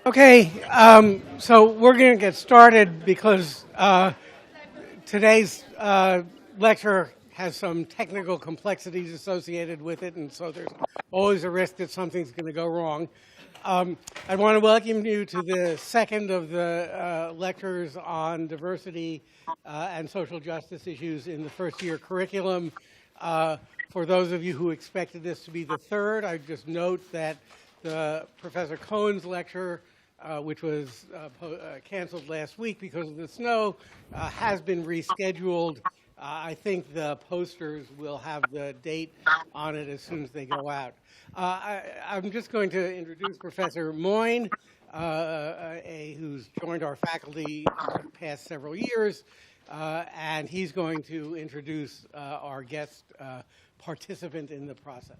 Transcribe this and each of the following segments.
Okay, so we're going to get started because today's lecture has some technical complexities associated with it, and so there's always a risk that something's going to go wrong. I want to welcome you to the second of the lectures on diversity and social justice issues in the first year curriculum. For those of you who expected this to be the third, I just note that Professor Cohen's lecture, which was canceled last week because of the snow, has been rescheduled. I think the posters will have the date on it as soon as they go out. I'm just going to introduce Professor Moyne, who's joined our faculty for the past several years, and he's going to introduce our guest participant in the process.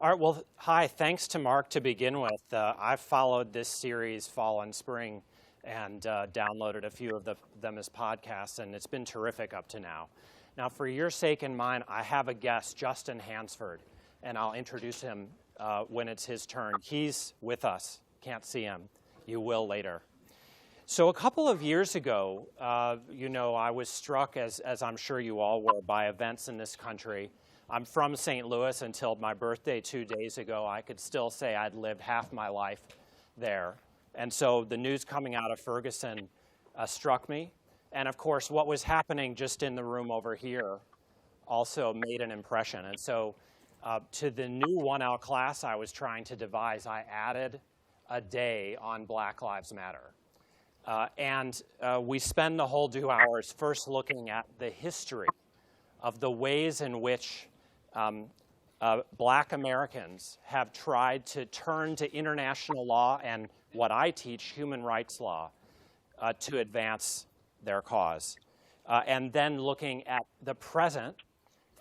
All right, well, hi, thanks to Mark to begin with. I've followed this series fall and spring and downloaded a few of them as podcasts, and it's been terrific up to now. Now, for your sake and mine, I have a guest, Justin Hansford, and I'll introduce him when it's his turn. He's with us. Can't see him. You will later. So a couple of years ago, I was struck, as I'm sure you all were, by events in this country. I'm from St. Louis. Until my birthday 2 days ago, I could still say I'd lived half my life there. And so the news coming out of Ferguson struck me. And of course, what was happening just in the room over here also made an impression. And so to the new 1L class I was trying to devise, I added a day on Black Lives Matter. We spend the whole 2 hours first looking at the history of the ways in which Black Americans have tried to turn to international law and what I teach, human rights law, to advance their cause. And then looking at the present,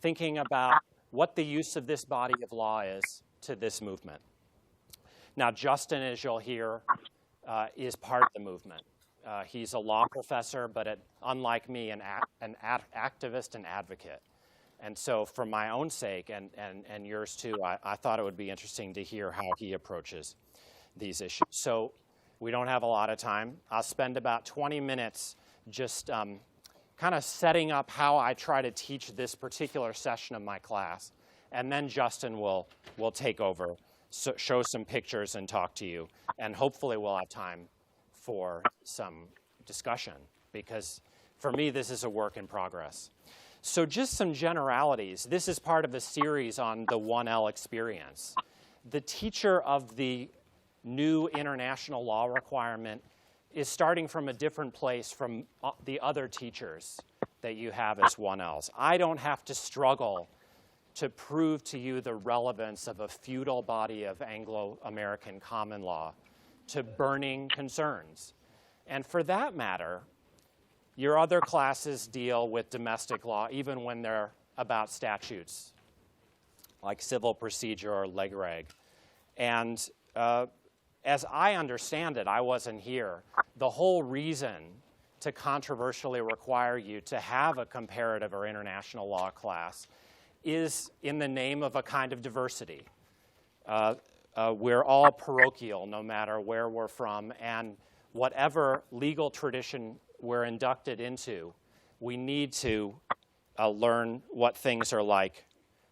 thinking about what the use of this body of law is to this movement. Now, Justin, as you'll hear, is part of the movement. He's a law professor, but unlike me, an activist and advocate. And so for my own sake and yours too, I thought it would be interesting to hear how he approaches these issues. So we don't have a lot of time. I'll spend about 20 minutes just kind of setting up how I try to teach this particular session of my class. And then Justin will take over, show some pictures and talk to you. And hopefully we'll have time for some discussion, because for me, this is a work in progress. So just some generalities. This is part of a series on the 1L experience. The teacher of the new international law requirement is starting from a different place from the other teachers that you have as 1Ls. I don't have to struggle to prove to you the relevance of a feudal body of Anglo-American common law to burning concerns. And for that matter, your other classes deal with domestic law, even when they're about statutes, like civil procedure or leg reg. And as I understand it, I wasn't here, the whole reason to controversially require you to have a comparative or international law class is in the name of a kind of diversity. We're all parochial, no matter where we're from, and whatever legal tradition we're inducted into, we need to learn what things are like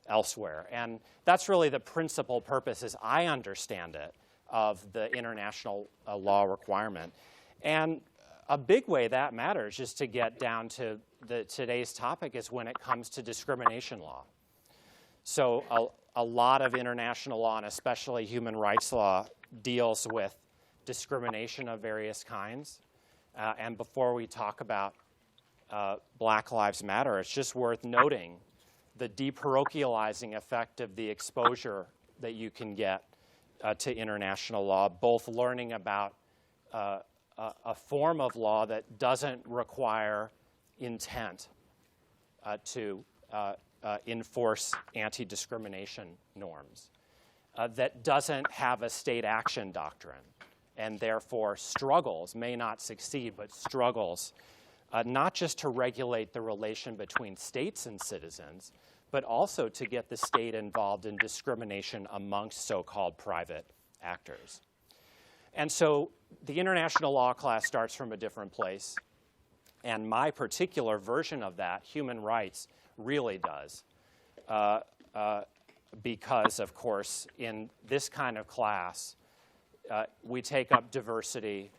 elsewhere. And that's really the principal purpose, as I understand it, of the international law requirement. And a big way that matters, just to get down to today's topic, is when it comes to discrimination law. So a lot of international law, and especially human rights law, deals with discrimination of various kinds. And before we talk about Black Lives Matter, it's just worth noting the deparochializing effect of the exposure that you can get to international law, both learning about a form of law that doesn't require intent to enforce anti-discrimination norms, that doesn't have a state action doctrine, and therefore struggles, may not succeed, but struggles not just to regulate the relation between states and citizens, but also to get the state involved in discrimination amongst so-called private actors. And so the international law class starts from a different place. And my particular version of that, human rights, really does. Because, of course, in this kind of class, we take up diversity,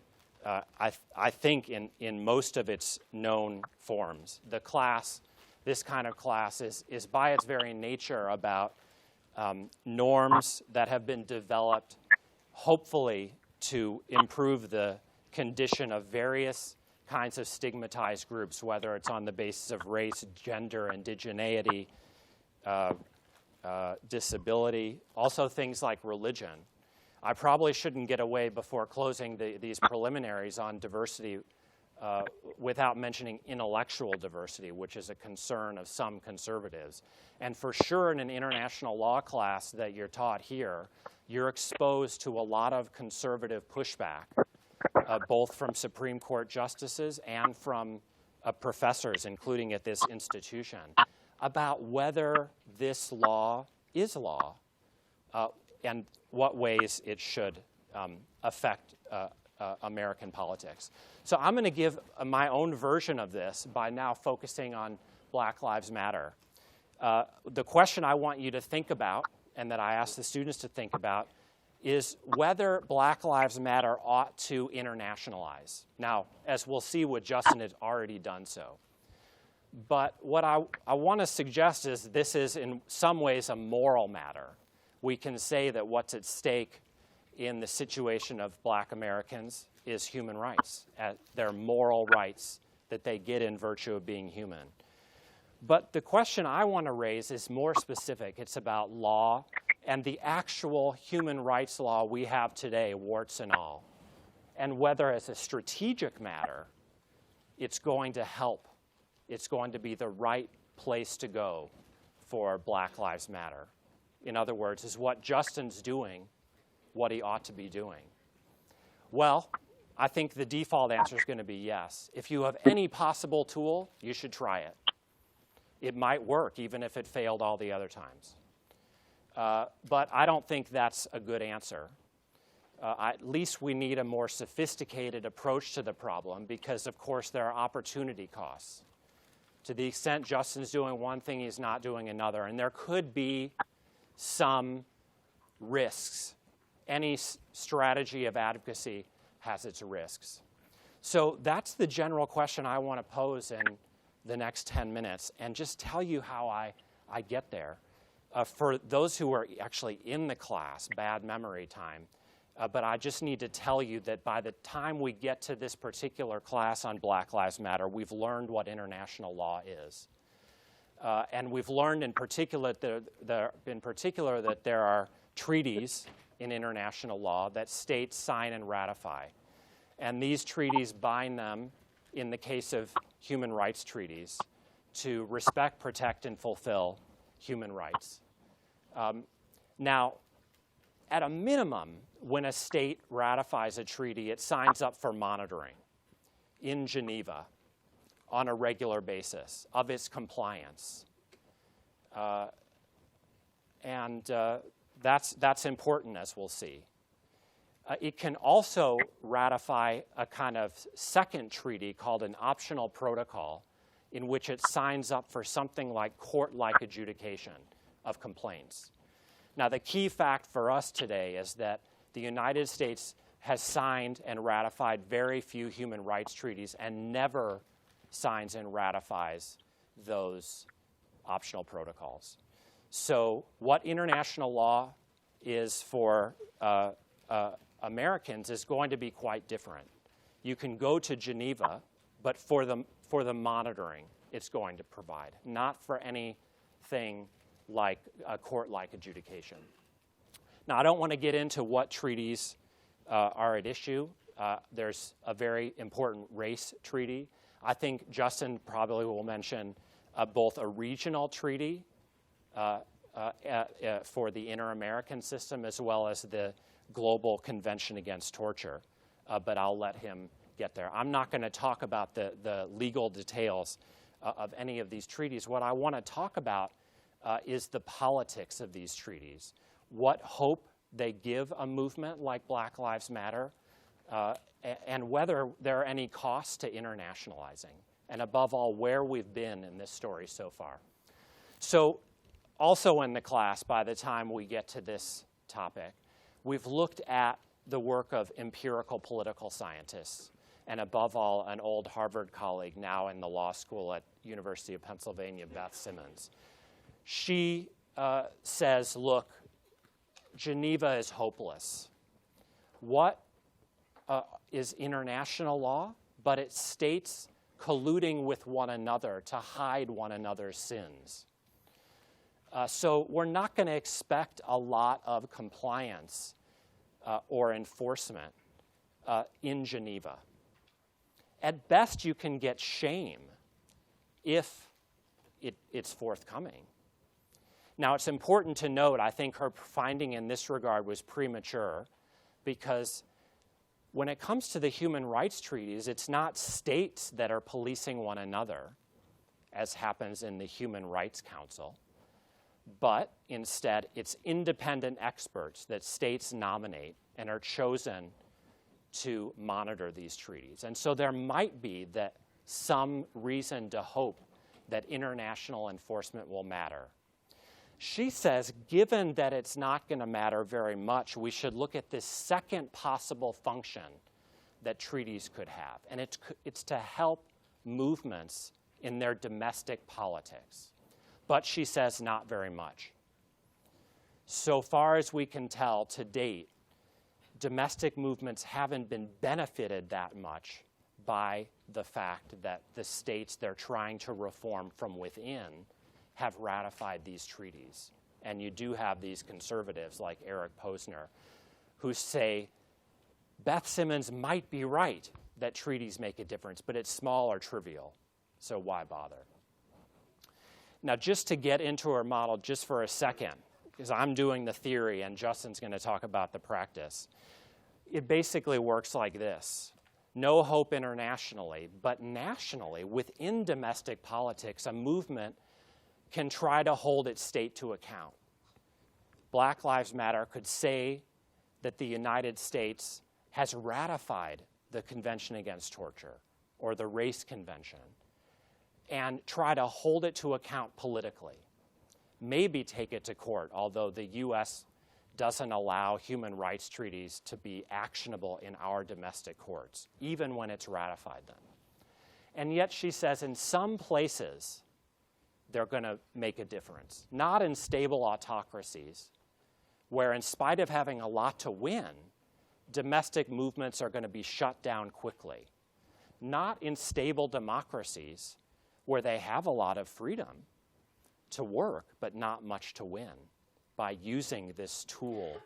I think, in most of its known forms. The class, this kind of class, is by its very nature about norms that have been developed, hopefully, to improve the condition of various kinds of stigmatized groups, whether it's on the basis of race, gender, indigeneity, disability, also things like religion. I probably shouldn't get away before closing these preliminaries on diversity without mentioning intellectual diversity, which is a concern of some conservatives. And for sure in an international law class that you're taught here, you're exposed to a lot of conservative pushback, both from Supreme Court justices and from professors, including at this institution, about whether this law is law and what ways it should affect American politics. So I'm going to give my own version of this by now focusing on Black Lives Matter. The question I want you to think about, and that I ask the students to think about, is whether Black Lives Matter ought to internationalize. Now, as we'll see, Justin has already done so. But what I want to suggest is this is in some ways a moral matter. We can say that what's at stake in the situation of Black Americans is human rights, their moral rights that they get in virtue of being human. But the question I want to raise is more specific. It's about law and the actual human rights law we have today, warts and all, and whether as a strategic matter it's going to help. It's going to be the right place to go for Black Lives Matter. In other words, is what Justin's doing what he ought to be doing? Well, I think the default answer is going to be yes. If you have any possible tool, you should try it. It might work, even if it failed all the other times. But I don't think that's a good answer. At least we need a more sophisticated approach to the problem because, of course, there are opportunity costs. To the extent Justin's doing one thing, he's not doing another. And there could be some risks. Any strategy of advocacy has its risks. So that's the general question I want to pose in the next 10 minutes and just tell you how I get there. For those who are actually in the class, bad memory time, but I just need to tell you that by the time we get to this particular class on Black Lives Matter, we've learned what international law is. And we've learned in particular that there are treaties in international law that states sign and ratify. And these treaties bind them, in the case of human rights treaties, to respect, protect, and fulfill human rights. Now, at a minimum, when a state ratifies a treaty, it signs up for monitoring in Geneva on a regular basis of its compliance. That's important, as we'll see. It can also ratify a kind of second treaty called an optional protocol in which it signs up for something like court-like adjudication of complaints. Now, the key fact for us today is that the United States has signed and ratified very few human rights treaties and never signs and ratifies those optional protocols. So what international law is for Americans is going to be quite different. You can go to Geneva, but for the monitoring it's going to provide, not for anything like a court-like adjudication. Now, I don't want to get into what treaties are at issue. There's a very important race treaty. I think Justin probably will mention both a regional treaty for the Inter-American system as well as the Global Convention Against Torture, but I'll let him get there. I'm not going to talk about the legal details of any of these treaties. What I want to talk about is the politics of these treaties, what hope they give a movement like Black Lives Matter, and whether there are any costs to internationalizing, and above all, where we've been in this story so far. So also in the class, by the time we get to this topic, we've looked at the work of empirical political scientists, and above all, an old Harvard colleague now in the law school at University of Pennsylvania, Beth Simmons. She says, look, Geneva is hopeless. What is international law? But it's states colluding with one another to hide one another's sins. So we're not going to expect a lot of compliance or enforcement in Geneva. At best, you can get shame if it's forthcoming. Now, it's important to note, I think her finding in this regard was premature, because when it comes to the human rights treaties, it's not states that are policing one another, as happens in the Human Rights Council, but instead it's independent experts that states nominate and are chosen to monitor these treaties. And so there might be some reason to hope that international enforcement will matter. She says, given that it's not going to matter very much, we should look at this second possible function that treaties could have, and it's to help movements in their domestic politics. But she says not very much. So far as we can tell to date, domestic movements haven't been benefited that much by the fact that the states they're trying to reform from within have ratified these treaties. And you do have these conservatives like Eric Posner who say, Beth Simmons might be right that treaties make a difference, but it's small or trivial, so why bother? Now, just to get into her model just for a second, because I'm doing the theory and Justin's going to talk about the practice, it basically works like this. No hope internationally, but nationally, within domestic politics, a movement can try to hold its state to account. Black Lives Matter could say that the United States has ratified the Convention Against Torture or the Race Convention and try to hold it to account politically. Maybe take it to court, although the U.S. doesn't allow human rights treaties to be actionable in our domestic courts, even when it's ratified them. And yet she says in some places, they're going to make a difference. Not in stable autocracies, where in spite of having a lot to win, domestic movements are going to be shut down quickly. Not in stable democracies, where they have a lot of freedom to work, but not much to win, by using this tool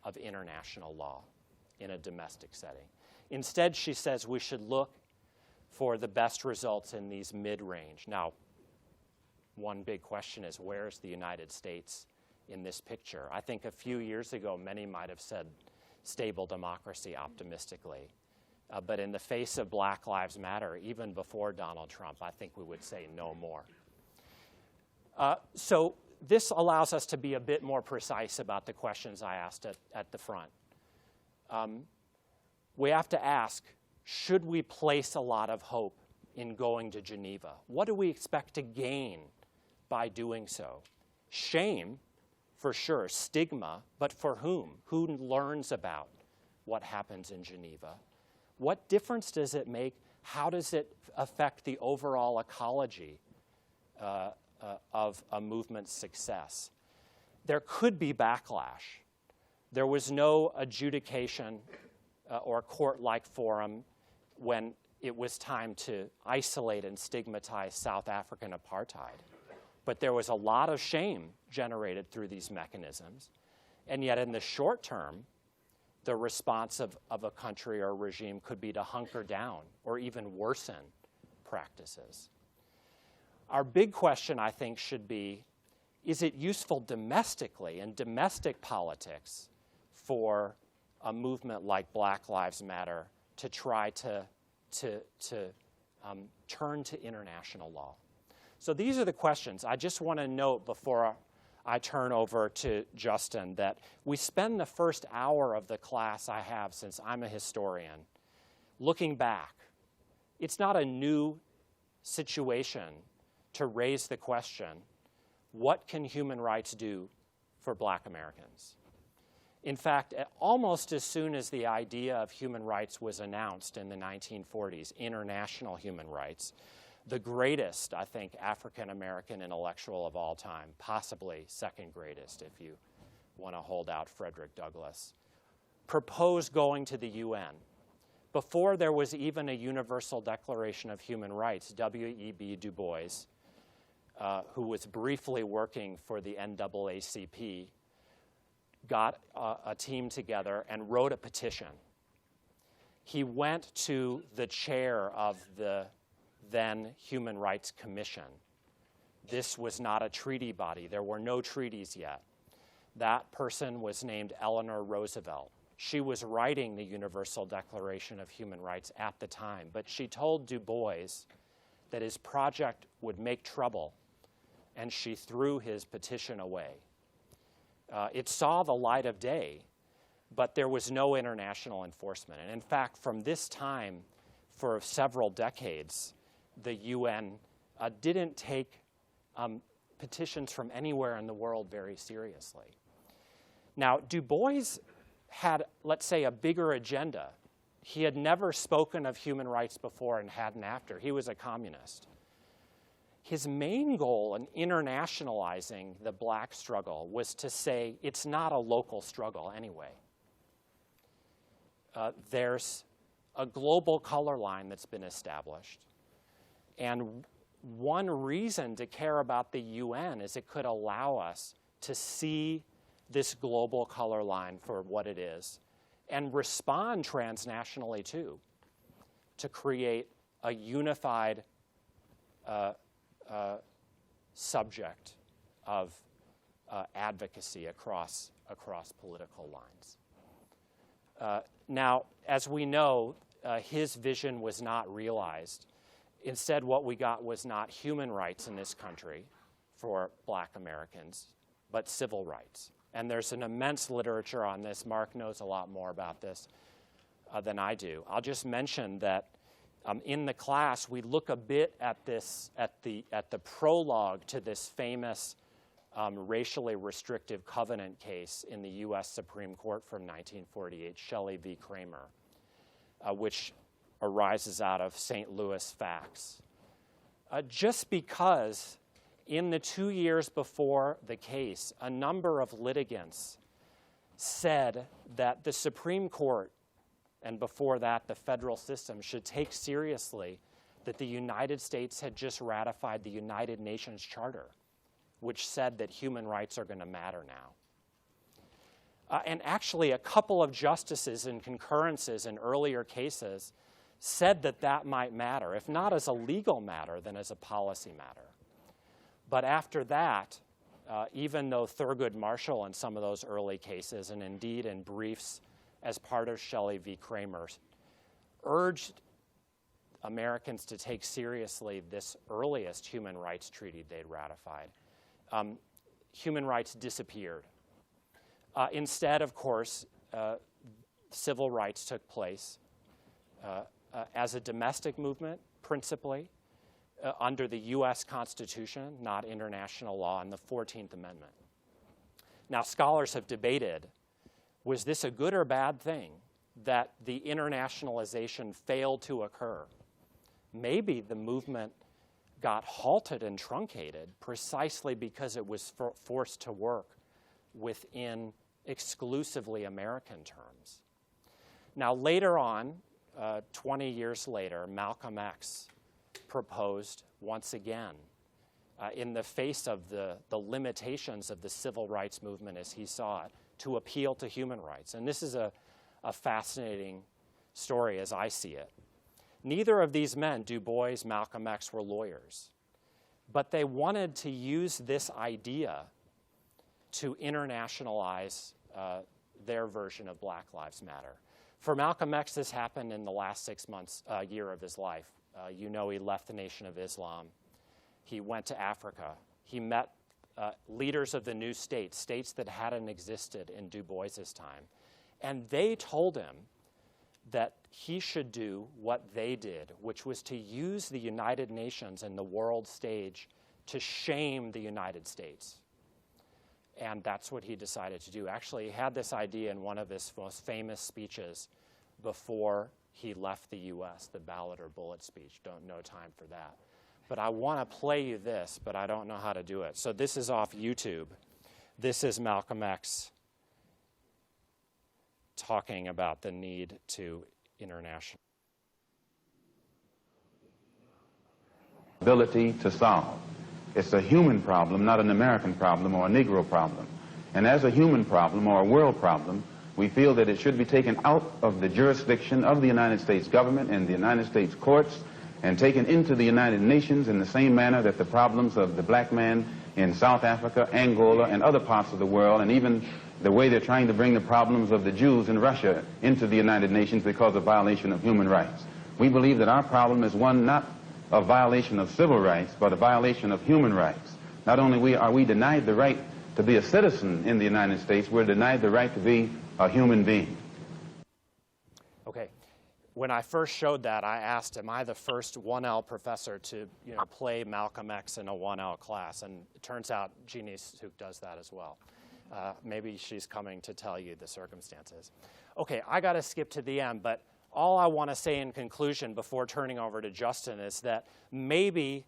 of international law in a domestic setting. Instead, she says we should look for the best results in these mid-range. Now, one big question is, where's the United States in this picture? I think a few years ago, many might have said stable democracy optimistically. But in the face of Black Lives Matter, even before Donald Trump, I think we would say no more. So this allows us to be a bit more precise about the questions I asked at the front. We have to ask, should we place a lot of hope in going to Geneva? What do we expect to gain by doing so? Shame, for sure. Stigma, but for whom? Who learns about what happens in Geneva? What difference does it make? How does it affect the overall ecology of a movement's success? There could be backlash. There was no adjudication or court-like forum when it was time to isolate and stigmatize South African apartheid. But there was a lot of shame generated through these mechanisms. And yet in the short term, the response of a country or regime could be to hunker down or even worsen practices. Our big question, I think, should be, is it useful domestically in domestic politics for a movement like Black Lives Matter to try to turn to international law? So these are the questions. I just want to note before I turn over to Justin, that we spend the first hour of the class I have, since I'm a historian, looking back. It's not a new situation to raise the question, what can human rights do for Black Americans? In fact, almost as soon as the idea of human rights was announced in the 1940s, international human rights, the greatest, I think, African-American intellectual of all time, possibly second greatest if you want to hold out Frederick Douglass, proposed going to the UN. Before there was even a Universal Declaration of Human Rights, W.E.B. Du Bois, who was briefly working for the NAACP, got a team together and wrote a petition. He went to the chair of the then Human Rights Commission. This was not a treaty body. There were no treaties yet. That person was named Eleanor Roosevelt. She was writing the Universal Declaration of Human Rights at the time, but she told Du Bois that his project would make trouble, and she threw his petition away. It saw the light of day, but there was no international enforcement. And in fact, from this time, for several decades, the UN didn't take petitions from anywhere in the world very seriously. Now, Du Bois had, let's say, a bigger agenda. He had never spoken of human rights before and hadn't after. He was a communist. His main goal in internationalizing the Black struggle was to say it's not a local struggle anyway. There's a global color line that's been established. And one reason to care about the UN is it could allow us to see this global color line for what it is and respond transnationally too, to create a unified subject of advocacy across political lines. Now, as we know, his vision was not realized. Instead, what we got was not human rights in this country for Black Americans, but civil rights. And there's an immense literature on this. Mark knows a lot more about this than I do. I'll just mention that in the class, we look a bit at this, at the prologue to this famous racially restrictive covenant case in the U.S. Supreme Court from 1948, Shelley v. Kramer, which arises out of St. Louis facts. Just because in the 2 years before the case, a number of litigants said that the Supreme Court, and before that the federal system, should take seriously that the United States had just ratified the United Nations Charter, which said that human rights are going to matter now. And actually, a couple of justices in concurrences in earlier cases said that that might matter, if not as a legal matter, then as a policy matter. But after that, even though Thurgood Marshall in some of those early cases, and indeed in briefs as part of Shelley v. Kramer, urged Americans to take seriously this earliest human rights treaty they'd ratified, human rights disappeared. Instead, of course, civil rights took place as a domestic movement, principally, under the U.S. Constitution, not international law, and the 14th Amendment. Now, scholars have debated, was this a good or bad thing that the internationalization failed to occur? Maybe the movement got halted and truncated precisely because it was forced to work within exclusively American terms. Now, later on, 20 years later, Malcolm X proposed once again, in the face of the limitations of the civil rights movement as he saw it, to appeal to human rights. And this is a fascinating story as I see it. Neither of these men, Du Bois, Malcolm X, were lawyers, but they wanted to use this idea to internationalize their version of Black Lives Matter. For Malcolm X, this happened in the last 6 months, year of his life. You know, he left the Nation of Islam. He went to Africa. He met leaders of the new states, states that hadn't existed in Du Bois's time. And they told him that he should do what they did, which was to use the United Nations and the world stage to shame the United States. And that's what he decided to do. Actually, he had this idea in one of his most famous speeches before he left the US, the ballot or bullet speech. No time for that. But I want to play you this, but I don't know how to do it. So this is off YouTube. This is Malcolm X talking about the need to international. Ability to solve. It's a human problem, not an American problem or a Negro problem. And as a human problem or a world problem, we feel that it should be taken out of the jurisdiction of the United States government and the United States courts and taken into the United Nations in the same manner that the problems of the black man in South Africa, Angola, and other parts of the world, and even the way they're trying to bring the problems of the Jews in Russia into the United Nations because of violation of human rights. We believe that our problem is one not of violation of civil rights, but a violation of human rights. Not only are we denied the right to be a citizen in the United States, we're denied the right to be a human being. Okay. When I first showed that, I asked, am I the first 1L professor to play Malcolm X in a 1L class? And it turns out Jeannie Suk does that as well. Maybe she's coming to tell you the circumstances. Okay, I got to skip to the end, but all I want to say in conclusion before turning over to Justin is that maybe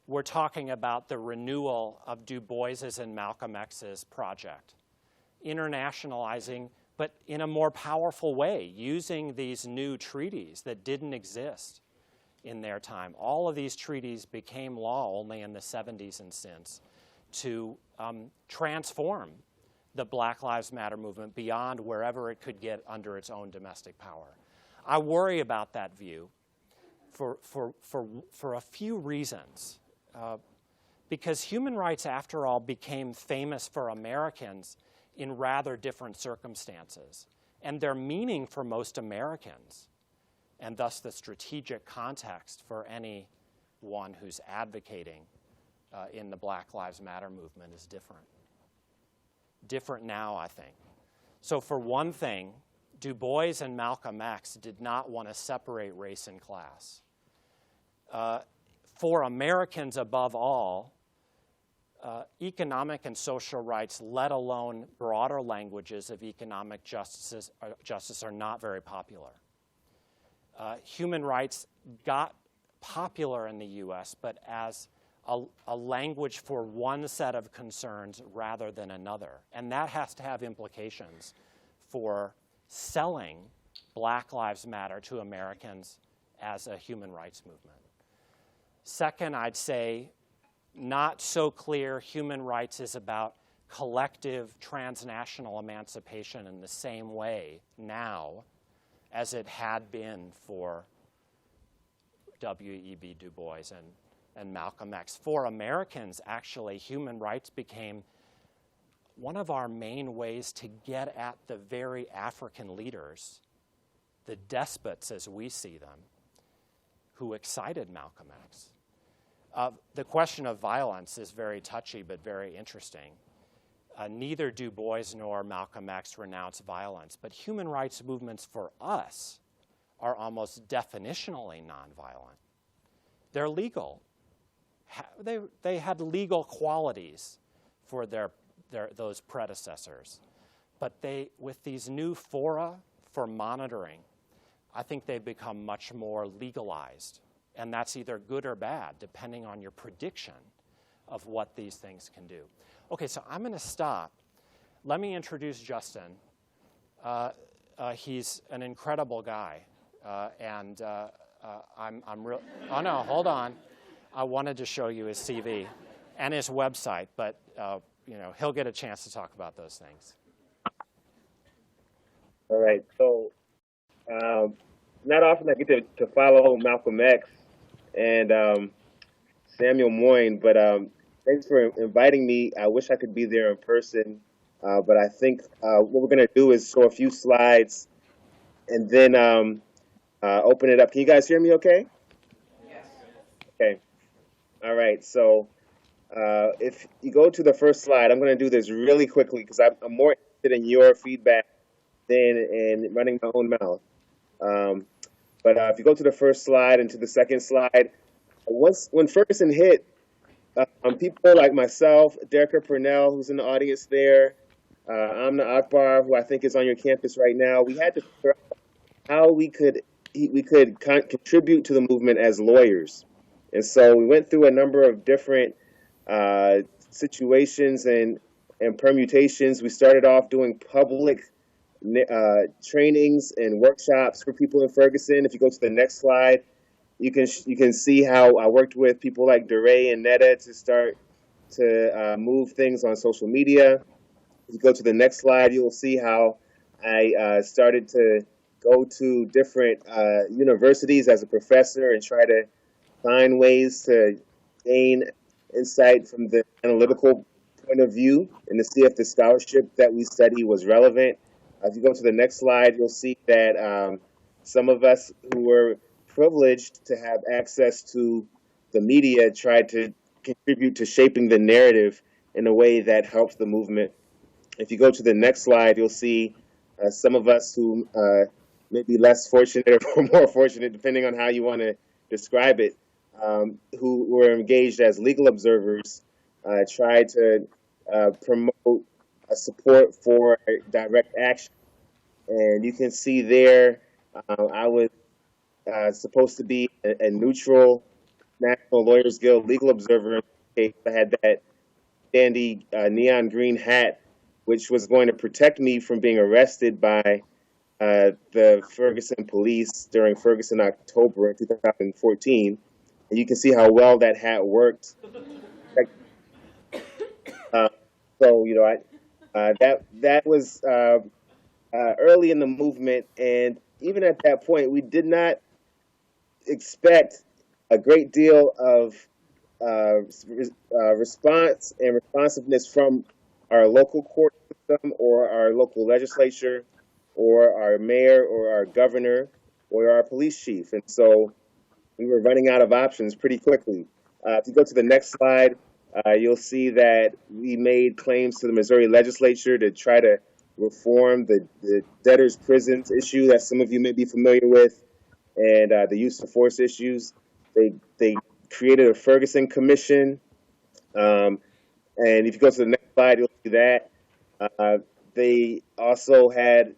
we're talking about the renewal of Du Bois's and Malcolm X's project, internationalizing, but in a more powerful way, using these new treaties that didn't exist in their time. All of these treaties became law only in the 70s and since to transform the Black Lives Matter movement beyond wherever it could get under its own domestic power. I worry about that view for a few reasons. Because human rights, after all, became famous for Americans in rather different circumstances. And their meaning for most Americans, and thus the strategic context for anyone who's advocating in the Black Lives Matter movement is different. Different now, I think. So for one thing, Du Bois and Malcolm X did not want to separate race and class. For Americans above all, economic and social rights, let alone broader languages of economic justice, are not very popular. Human rights got popular in the US, but as a language for one set of concerns rather than another. And that has to have implications for selling Black Lives Matter to Americans as a human rights movement. Second, I'd say not so clear human rights is about collective transnational emancipation in the same way now as it had been for W.E.B. Du Bois and Malcolm X. For Americans, actually, human rights became one of our main ways to get at the very African leaders, the despots as we see them, who excited Malcolm X. The question of violence is very touchy but very interesting. Neither Du Bois nor Malcolm X renounced violence, but human rights movements for us are almost definitionally nonviolent. They're legal. They had legal qualities for those predecessors. But with these new fora for monitoring, I think they've become much more legalized. And that's either good or bad, depending on your prediction of what these things can do. Okay, so I'm going to stop. Let me introduce Justin. He's an incredible guy. I'm real. Oh, no, hold on. I wanted to show you his CV and his website, but he'll get a chance to talk about those things. All right. So not often I get to follow Malcolm X and Samuel Moyn, but thanks for inviting me. I wish I could be there in person, but I think what we're going to do is show a few slides and then open it up. Can you guys hear me okay? Yes. Okay. All right. So if you go to the first slide, I'm going to do this really quickly because I'm more interested in your feedback than in running my own mouth. But if you go to the first slide and to the second slide, when Ferguson hit, people like myself, Derica Purnell, who's in the audience there, Amna Akbar, who I think is on your campus right now, we had to figure out how we could contribute to the movement as lawyers. And so we went through a number of different situations and permutations. We started off doing public trainings and workshops for people in Ferguson. If you go to the next slide, you can see how I worked with people like DeRay and Netta to start to move things on social media. If you go to the next slide, you'll see how I started to go to different universities as a professor and try to find ways to gain insight from the analytical point of view and to see if the scholarship that we study was relevant. If you go to the next slide, you'll see that some of us who were privileged to have access to the media tried to contribute to shaping the narrative in a way that helps the movement. If you go to the next slide, you'll see some of us who may be less fortunate or more fortunate, depending on how you want to describe it, who were engaged as legal observers, tried to promote support for direct action. And you can see there, I was supposed to be a neutral National Lawyers Guild legal observer. In case I had that dandy neon green hat, which was going to protect me from being arrested by the Ferguson police during Ferguson October 2014. And you can see how well that hat worked. So, you know, that was early in the movement. And even at that point, we did not expect a great deal of response and responsiveness from our local court system or our local legislature or our mayor or our governor or our police chief. And so we were running out of options pretty quickly. If you go to the next slide, you'll see that we made claims to the Missouri legislature to try to reform the debtors' prisons issue that some of you may be familiar with, and the use of force issues. They created a Ferguson Commission. And if you go to the next slide, you'll see that. They also had,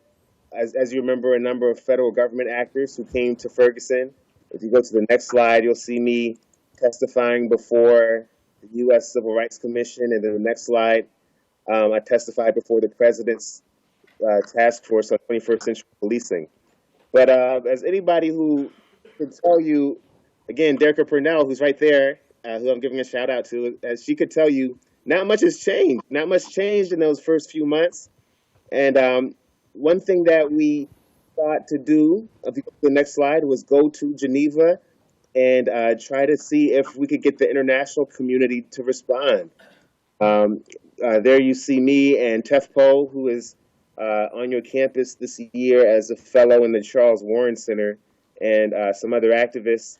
as you remember, a number of federal government actors who came to Ferguson. If you go to the next slide, you'll see me testifying before the U.S. Civil Rights Commission. And then the next slide, I testified before the President's Task Force on 21st Century Policing. But as anybody who can tell you, again, Derica Purnell, who's right there, who I'm giving a shout out to, as she could tell you, not much has changed. Not much changed in those first few months. And one thing that we thought to do, if you go to the next slide, was go to Geneva and try to see if we could get the international community to respond. There you see me and Tef Poe, who is on your campus this year as a fellow in the Charles Warren Center, and some other activists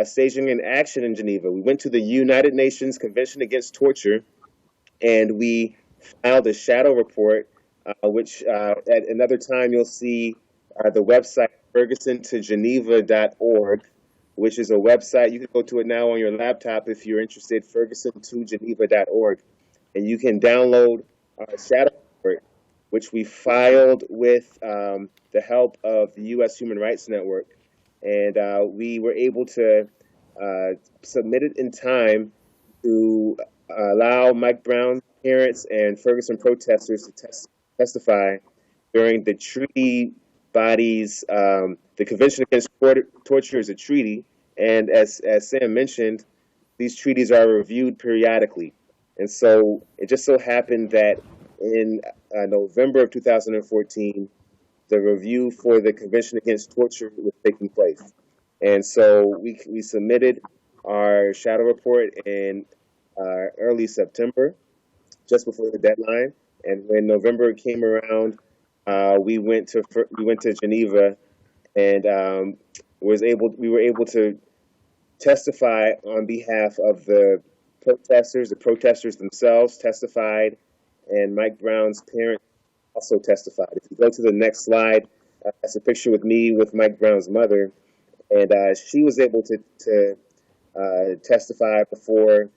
staging an action in Geneva. We went to the United Nations Convention Against Torture, and we filed a shadow report, which at another time you'll see the website fergusontogeneva.org, which is a website. You can go to it now on your laptop if you're interested, fergusontogeneva.org. And you can download our shadow report, which we filed with the help of the U.S. Human Rights Network. And we were able to submit it in time to allow Mike Brown's parents and Ferguson protesters to testify during the treaty body's, the Convention Against Torture is a treaty. And as Sam mentioned, these treaties are reviewed periodically. And so it just so happened that in November of 2014, the review for the Convention Against Torture was taking place. And so we submitted our shadow report in early September, just before the deadline. And when November came around, we went to Geneva, and we were able to testify on behalf of the protesters. The protesters themselves testified, and Mike Brown's parents also testified. If you go to the next slide, that's a picture with me with Mike Brown's mother, and she was able to testify before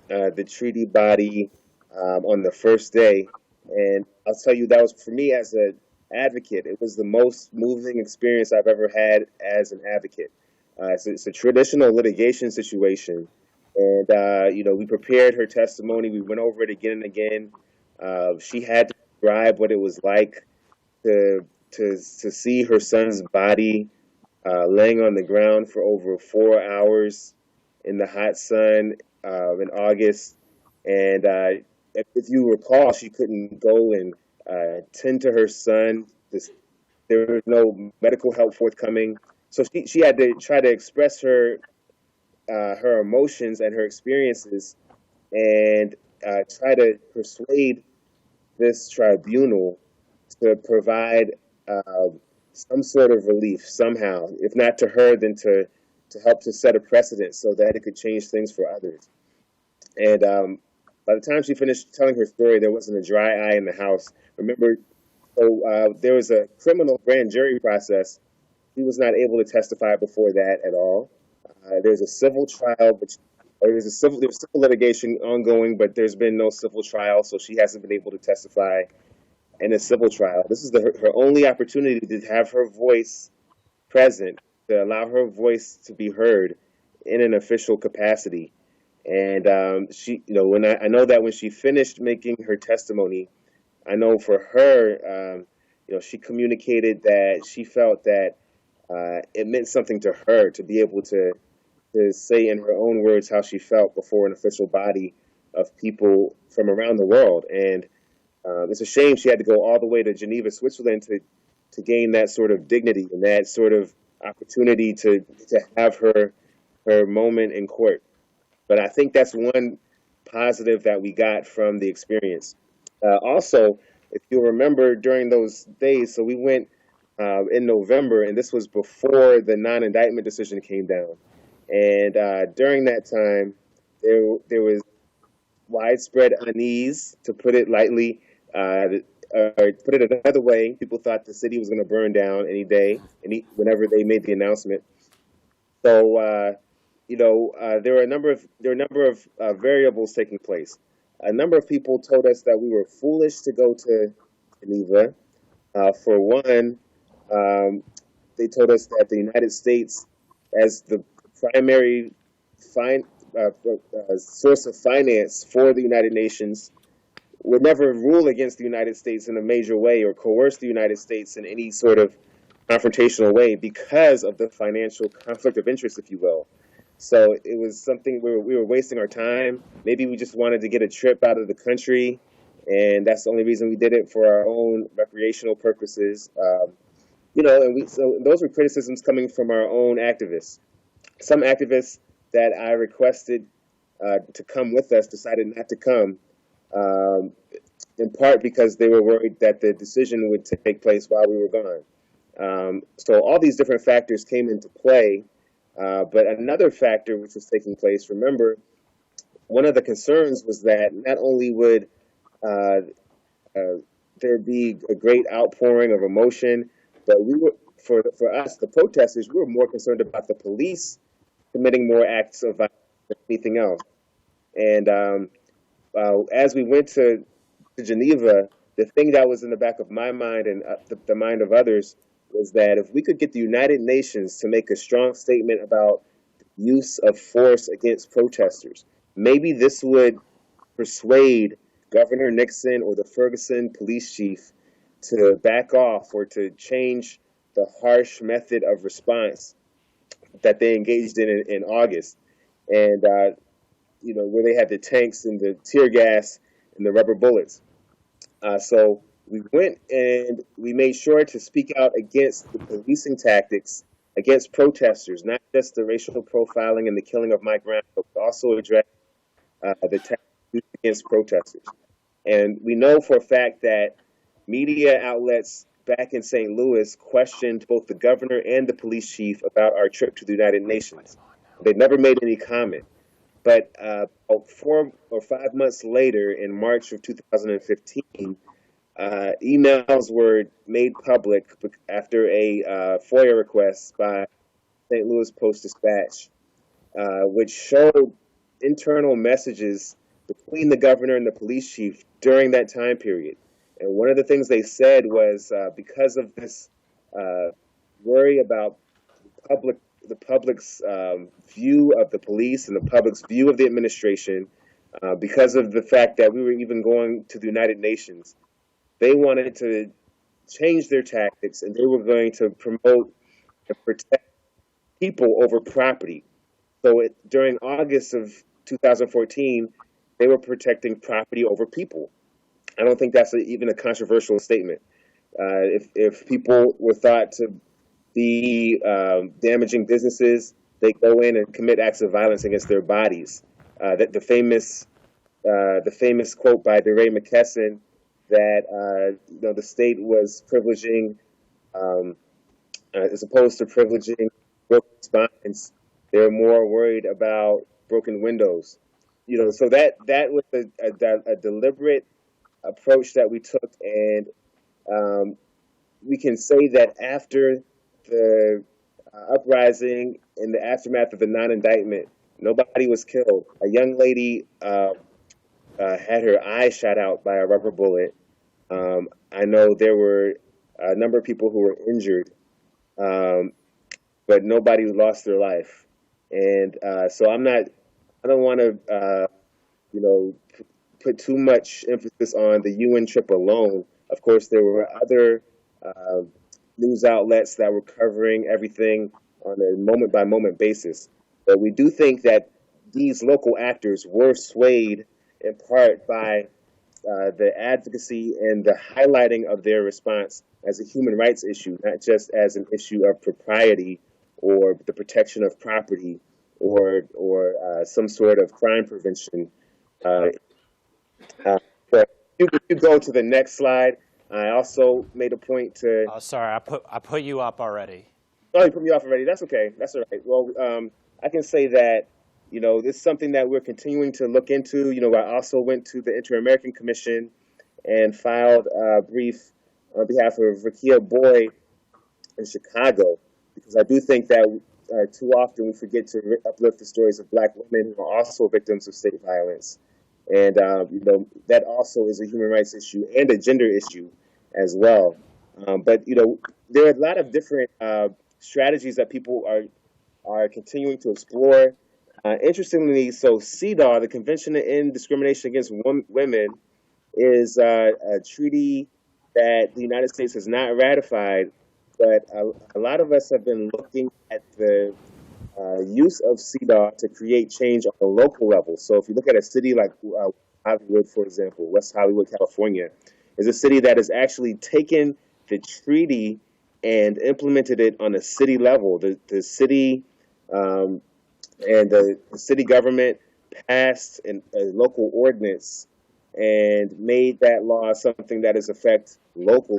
the treaty body on the first day. And I'll tell you, that was, for me as an advocate, it was the most moving experience I've ever had as an advocate. It's a traditional litigation situation. And, we prepared her testimony. We went over it again and again. She had to describe what it was like to see her son's body laying on the ground for over 4 hours in the hot sun in August. And if you recall, she couldn't go and tend to her son. There was no medical help forthcoming. So she had to try to express her emotions and her experiences and try to persuade this tribunal to provide some sort of relief somehow, if not to her, then to help to set a precedent so that it could change things for others. And by the time she finished telling her story, there wasn't a dry eye in the house. Remember, so there was a criminal grand jury process. She was not able to testify before that at all. There's a civil trial, there's civil litigation ongoing, but there's been no civil trial, so she hasn't been able to testify in a civil trial. This is her only opportunity to have her voice present, to allow her voice to be heard in an official capacity. And she, I know that when she finished making her testimony, I know for her, she communicated that she felt that it meant something to her to be able to say in her own words how she felt before an official body of people from around the world. And it's a shame she had to go all the way to Geneva, Switzerland to gain that sort of dignity and that sort of opportunity to have her moment in court. But I think that's one positive that we got from the experience. Also, if you'll remember during those days, so we went in November, and this was before the non-indictment decision came down. And during that time, there was widespread unease, to put it lightly. Or put it another way, people thought the city was going to burn down any day, whenever they made the announcement. So, there were a number of variables taking place. A number of people told us that we were foolish to go to Geneva. For one, they told us that the United States, as the primary source of finance for the United Nations, would never rule against the United States in a major way or coerce the United States in any sort of confrontational way because of the financial conflict of interest, if you will. So it was something we were wasting our time. Maybe we just wanted to get a trip out of the country, and that's the only reason we did it, for our own recreational purposes. So those were criticisms coming from our own activists. Some activists that I requested to come with us decided not to come, in part because they were worried that the decision would take place while we were gone. So all these different factors came into play. But another factor which was taking place, remember, one of the concerns was that not only would there be a great outpouring of emotion, but we were, for us, the protesters, we were more concerned about the police committing more acts of violence than anything else. And as we went to Geneva, the thing that was in the back of my mind and the mind of others was that if we could get the United Nations to make a strong statement about the use of force against protesters, maybe this would persuade Governor Nixon or the Ferguson police chief to back off or to change the harsh method of response that they engaged in August. And, where they had the tanks and the tear gas and the rubber bullets. So we went and we made sure to speak out against the policing tactics against protesters, not just the racial profiling and the killing of Mike Brown, but also address the tactics against protesters. And we know for a fact that media outlets back in St. Louis questioned both the governor and the police chief about our trip to the United Nations. They never made any comment. But about 4 or 5 months later, in March of 2015, emails were made public after a FOIA request by St. Louis Post-Dispatch, which showed internal messages between the governor and the police chief during that time period. And one of the things they said was because of this worry about the public's view of the police and the public's view of the administration, because of the fact that we were even going to the United Nations, they wanted to change their tactics, and they were going to promote and protect people over property. So during August of 2014, they were protecting property over people. I don't think that's even a controversial statement. If people were thought to be damaging businesses, they go in and commit acts of violence against their bodies. The famous quote by DeRay McKesson that the state was privileging, as opposed to privileging broken spines, they're more worried about broken windows. So that was a deliberate approach that we took, and we can say that after the uprising, in the aftermath of the non-indictment, nobody was killed. A young lady had her eye shot out by a rubber bullet. I know there were a number of people who were injured, but nobody lost their life. And so I don't want to, put too much emphasis on the UN trip alone. Of course, there were other news outlets that were covering everything on a moment-by-moment basis. But we do think that these local actors were swayed in part by the advocacy and the highlighting of their response as a human rights issue, not just as an issue of propriety or the protection of property or some sort of crime prevention. But you could go to the next slide. I also made a point to. Sorry, I put you up already. Oh, you put me off already. That's okay. That's all right. Well, I can say that this is something that we're continuing to look into. I also went to the Inter-American Commission and filed a brief on behalf of Rekia Boy in Chicago, because I do think that too often we forget to uplift the stories of Black women who are also victims of state violence. And, that also is a human rights issue and a gender issue as well. But there are a lot of different strategies that people are continuing to explore. Interestingly, so CEDAW, the Convention to End Discrimination Against Women, is a treaty that the United States has not ratified, but a lot of us have been looking at the use of CEDAW to create change on a local level. So if you look at a city like Hollywood, for example, West Hollywood, California, is a city that has actually taken the treaty and implemented it on a city level. The city and the city government passed a local ordinance and made that law something that is effect local.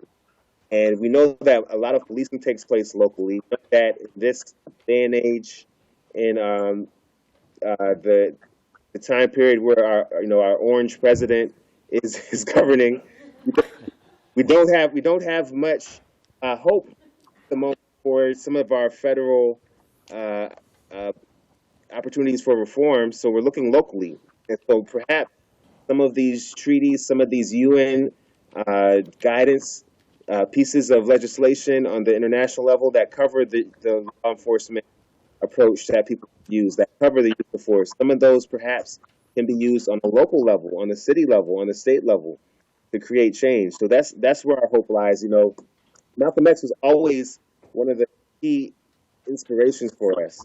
And we know that a lot of policing takes place locally. That in this day and age, in the time period where our orange president is governing, we don't have much hope at the moment for some of our federal opportunities for reform. So we're looking locally, and so perhaps some of these treaties, some of these UN guidance. Pieces of legislation on the international level that cover the law enforcement approach that people use, that cover the use of force. Some of those perhaps can be used on a local level, on the city level, on the state level to create change. So that's where our hope lies. Malcolm X was always one of the key inspirations for us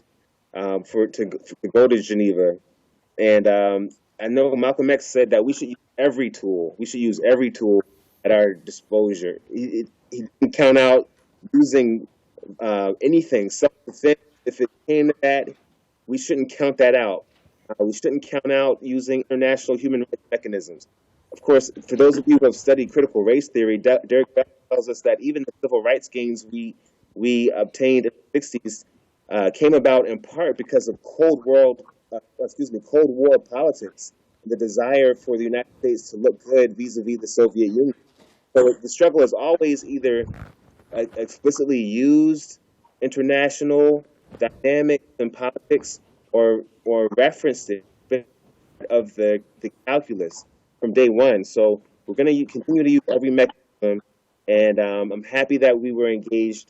to go to Geneva. And I know Malcolm X said that we should use every tool. We should use every tool at our disposal. He didn't count out using anything. Self-defense, if it came to that, we shouldn't count that out. We shouldn't count out using international human rights mechanisms. Of course, for those of you who have studied critical race theory, Derek Beck tells us that even the civil rights gains we obtained in the 60s came about in part because of Cold War Cold War politics, the desire for the United States to look good vis-a-vis the Soviet Union. So the struggle is always either explicitly used international dynamics and politics, or referenced it of the calculus from day one. So we're going to continue to use every mechanism, and I'm happy that we were engaged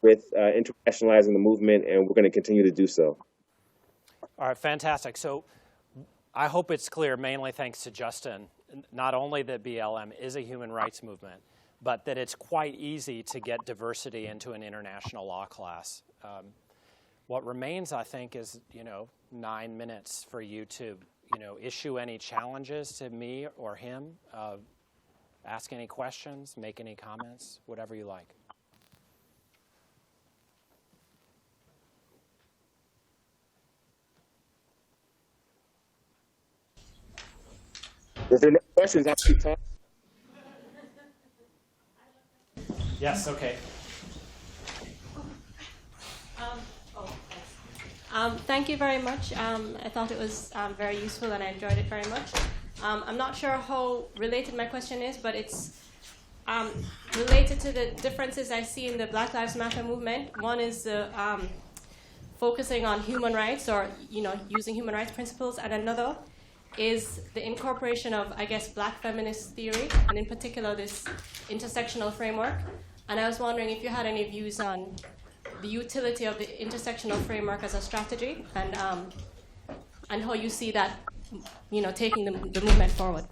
with internationalizing the movement, and we're going to continue to do so. All right, fantastic. So I hope it's clear, mainly thanks to Justin, not only that BLM is a human rights movement, but that it's quite easy to get diversity into an international law class. What remains, I think, is 9 minutes for you to issue any challenges to me or him, ask any questions, make any comments, whatever you like. If there are no questions, I'll keep talking. Yes, okay. Thank you very much. I thought it was very useful and I enjoyed it very much. I'm not sure how related my question is, but it's related to the differences I see in the Black Lives Matter movement. One is focusing on human rights, or using human rights principles, and another is the incorporation of, I guess, Black feminist theory, and in particular this intersectional framework. And I was wondering if you had any views on the utility of the intersectional framework as a strategy, and how you see that, taking the movement forward.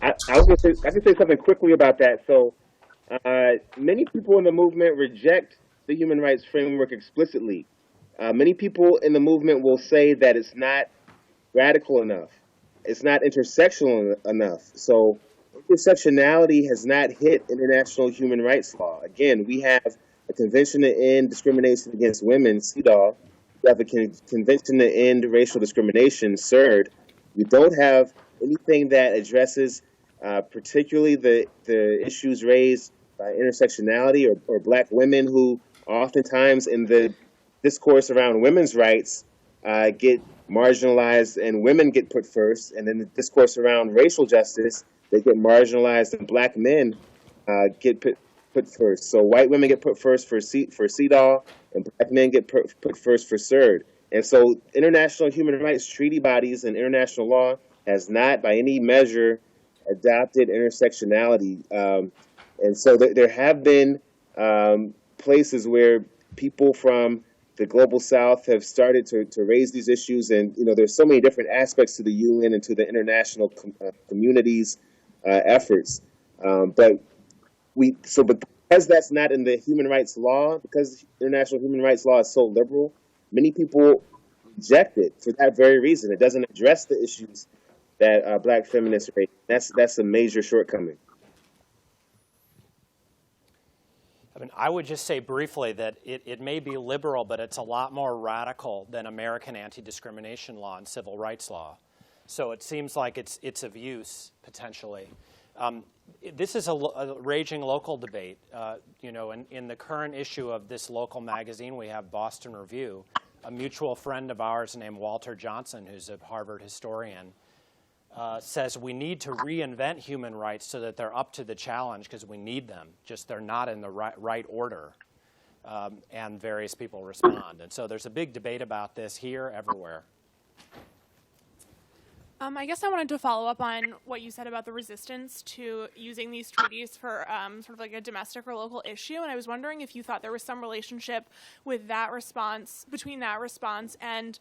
I can say something quickly about that. So many people in the movement reject the human rights framework explicitly. Many people in the movement will say that it's not radical enough. It's not intersectional enough. So intersectionality has not hit international human rights law. Again, we have a Convention to End Discrimination Against Women, CEDAW. We have a Convention to End Racial Discrimination, CERD. We don't have anything that addresses particularly the issues raised by intersectionality or Black women, who oftentimes in the discourse around women's rights get marginalized, and women get put first, and then the discourse around racial justice, they get marginalized, and Black men get put first. So white women get put first for CEDAW, and Black men get put first for CERD. And so international human rights treaty bodies and international law has not, by any measure, adopted intersectionality. And so there have been places where people from the global South have started to raise these issues, and there's so many different aspects to the UN and to the international community's efforts. But because that's not in the human rights law, because international human rights law is so liberal, many people reject it for that very reason. It doesn't address the issues that Black feminists raise. That's a major shortcoming. I would just say briefly that it may be liberal, but it's a lot more radical than American anti-discrimination law and civil rights law. So it seems like it's of use, potentially. This is a raging local debate. In the current issue of this local magazine, we have Boston Review. A mutual friend of ours named Walter Johnson, who's a Harvard historian, says we need to reinvent human rights so that they're up to the challenge, because we need them, just they're not in the right order. And various people respond. And so there's a big debate about this here, everywhere. I guess I wanted to follow up on what you said about the resistance to using these treaties for sort of like a domestic or local issue. And I was wondering if you thought there was some relationship with that response, between that response and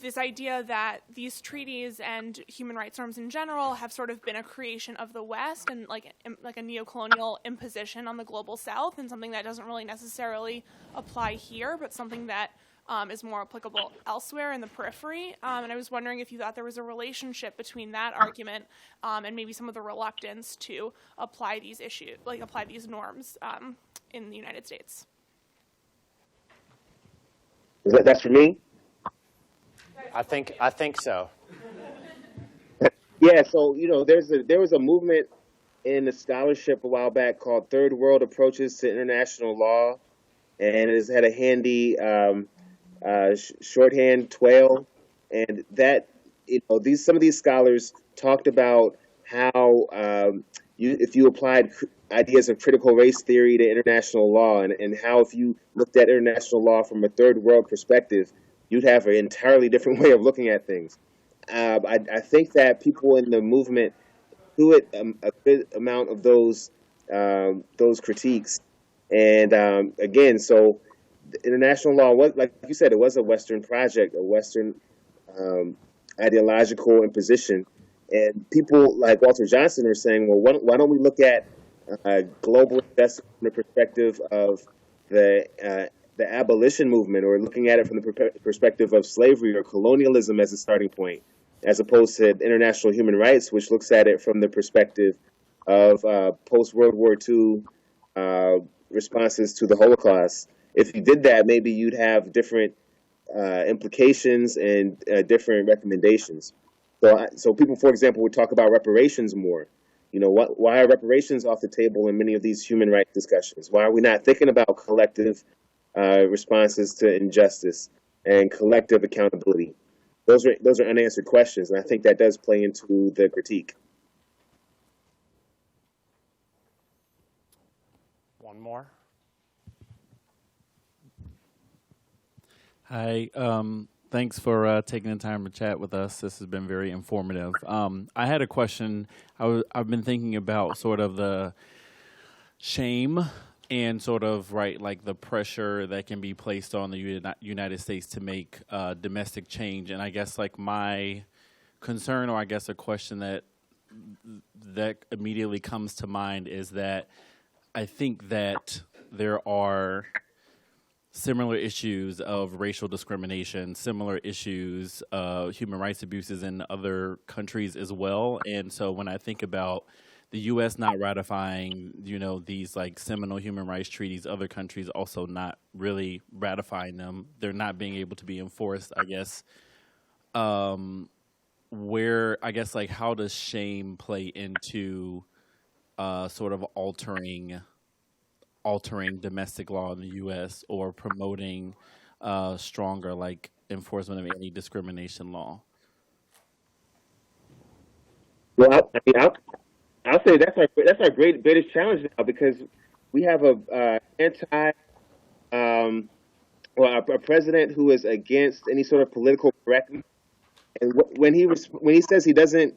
this idea that these treaties and human rights norms in general have sort of been a creation of the West and like a neocolonial imposition on the global South, and something that doesn't really necessarily apply here, but something that is more applicable elsewhere in the periphery. And I was wondering if you thought there was a relationship between that argument and maybe some of the reluctance to apply these issues, like apply these norms in the United States. That's for me? I think so. Yeah, so there was a movement in the scholarship a while back called Third World Approaches to International Law, and it has had a handy shorthand TWAIL, and that some of these scholars talked about how if you applied ideas of critical race theory to international law, and how if you looked at international law from a third world perspective, you'd have an entirely different way of looking at things. I think that people in the movement do it a good amount of those critiques, and again, so the international law was, like you said, it was a Western project, a Western ideological imposition, and people like Walter Johnson are saying, well, why don't we look at global justice from the perspective of the abolition movement, or looking at it from the perspective of slavery or colonialism as a starting point, as opposed to international human rights, which looks at it from the perspective of post-World War II responses to the Holocaust. If you did that, maybe you'd have different implications and different recommendations. So people, for example, would talk about reparations more. Why are reparations off the table in many of these human rights discussions? Why are we not thinking about collective responses to injustice and collective accountability? Those are unanswered questions, and I think that does play into the critique. One more. Hi, thanks for taking the time to chat with us. This has been very informative. I had a question. I've been thinking about sort of the shame and sort of, like the pressure that can be placed on the United States to make domestic change. And I guess like my concern, or I guess a question that immediately comes to mind is that I think that there are similar issues of racial discrimination, similar issues of human rights abuses in other countries as well. And so when I think about the U.S. not ratifying, these like seminal human rights treaties, other countries also not really ratifying them, they're not being able to be enforced, I guess. How does shame play into sort of altering domestic law in the U.S. or promoting stronger like enforcement of anti-discrimination law? Well, I'll say that's our greatest challenge now, because we have a president who is against any sort of political correctness, and when he says he doesn't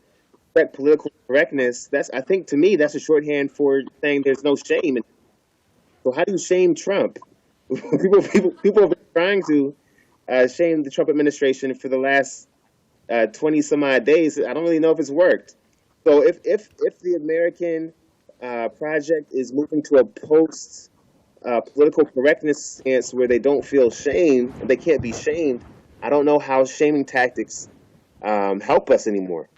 respect political correctness, I think to me that's a shorthand for saying there's no shame. So how do you shame Trump? people have been trying to shame the Trump administration for the last 20 some odd days. I don't really know if it's worked. So if the American project is moving to a post political correctness stance where they don't feel shame, they can't be shamed, I don't know how shaming tactics help us anymore.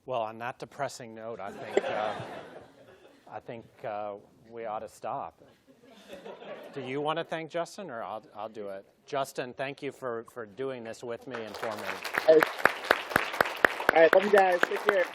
Well, on that depressing note, I think we ought to stop. Do you want to thank Justin, or I'll do it? Justin, thank you for doing this with me and for me. All right, love you guys. Take care.